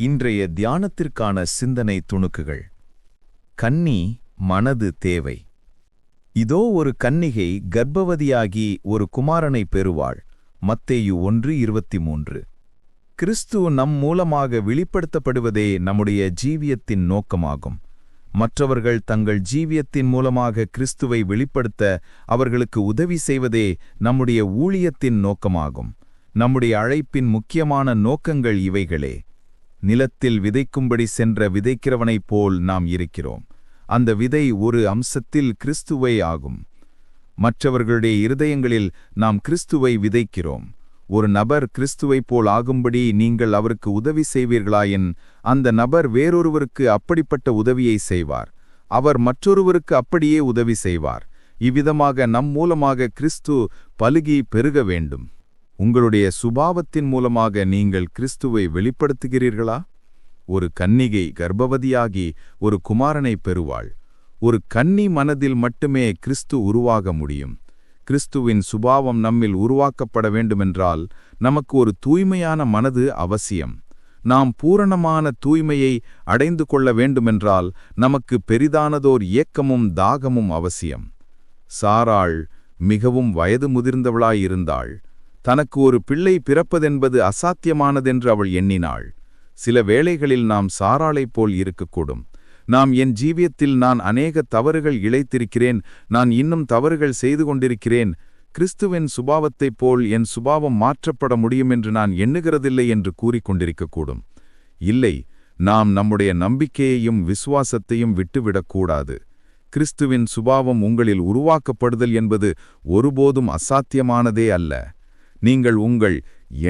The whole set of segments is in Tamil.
இன்றைய தியானத்திற்கான சிந்தனை துணுக்குகள். கன்னி மனது தேவை. இதோ ஒரு கன்னிகை கர்ப்பவதியாகி ஒரு குமாரனை பெறுவாள். மத்தேயு 1:23. கிறிஸ்து நம் மூலமாக வெளிப்படுத்தப்படுவதே நம்முடைய ஜீவியத்தின் நோக்கமாகும். மற்றவர்கள் தங்கள் ஜீவியத்தின் மூலமாக கிறிஸ்துவை வெளிப்படுத்த அவர்களுக்கு உதவி செய்வதே நம்முடைய ஊழியத்தின் நோக்கமாகும். நம்முடைய அழைப்பின் முக்கியமான நோக்கங்கள் இவைகளே. நிலத்தில் விதைக்கும்படி சென்ற விதைக்கிறவனைப் போல் நாம் இருக்கிறோம். அந்த விதை ஒரு அம்சத்தில் கிறிஸ்துவை ஆகும். மற்றவர்களுடைய இருதயங்களில் நாம் கிறிஸ்துவை விதைக்கிறோம். ஒரு நபர் கிறிஸ்துவைப் போல் ஆகும்படி நீங்கள் அவருக்கு உதவி செய்வீர்களாயின் அந்த நபர் வேறொருவருக்கு அப்படிப்பட்ட உதவியை செய்வார். அவர் மற்றொருவருக்கு அப்படியே உதவி செய்வார். இவ்விதமாக நம் மூலமாக கிறிஸ்து பலுகி பெருக வேண்டும். உங்களுடைய சுபாவத்தின் மூலமாக நீங்கள் கிறிஸ்துவை வெளிப்படுத்துகிறீர்களா? ஒரு கன்னிகை கர்ப்பவதியாகி ஒரு குமாரனை பெறுவாள். ஒரு கன்னி மனதில் மட்டுமே கிறிஸ்து உருவாக முடியும். கிறிஸ்துவின் சுபாவம் நம்மில் உருவாக்கப்பட வேண்டுமென்றால் நமக்கு ஒரு தூய்மையான மனது அவசியம். நாம் பூரணமான தூய்மையை அடைந்து கொள்ள வேண்டுமென்றால் நமக்கு பெரிதானதோர் ஏக்கமும் தாகமும் அவசியம். சாராள் மிகவும் வயது முதிர்ந்தவளாயிருந்தாள். தனக்கு ஒரு பிள்ளை பிறப்பதென்பது அசாத்தியமானதென்று அவள் எண்ணினாள். சில வேளைகளில் நாம் சாராளைப் போல் இருக்கக்கூடும். என் ஜீவியத்தில் நான் அநேக தவறுகள் இழைத்திருக்கிறேன், நான் இன்னும் தவறுகள் செய்து கொண்டிருக்கிறேன், கிறிஸ்துவின் சுபாவத்தைப் போல் என் சுபாவம் மாற்றப்பட முடியும் என்று நான் எண்ணுகிறதில்லை என்று கூறிக்கொண்டிருக்கக்கூடும். இல்லை, நாம் நம்முடைய நம்பிக்கையையும் விசுவாசத்தையும் விட்டுவிடக்கூடாது. கிறிஸ்துவின் சுபாவம் உங்களில் உருவாக்கப்படுதல் என்பது ஒருபோதும் அசாத்தியமானதே அல்ல. நீங்கள் உங்கள்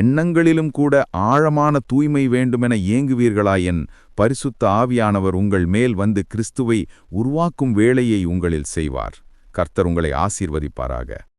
எண்ணங்களிலும் கூட ஆழமான தூய்மை வேண்டுமென ஏங்குவீர்களாயின் பரிசுத்த ஆவியானவர் உங்கள் மேல் வந்து கிறிஸ்துவை உருவாக்கும் வேளையை உங்களில் செய்வார். கர்த்தர் உங்களை ஆசீர்வதிப்பாராக.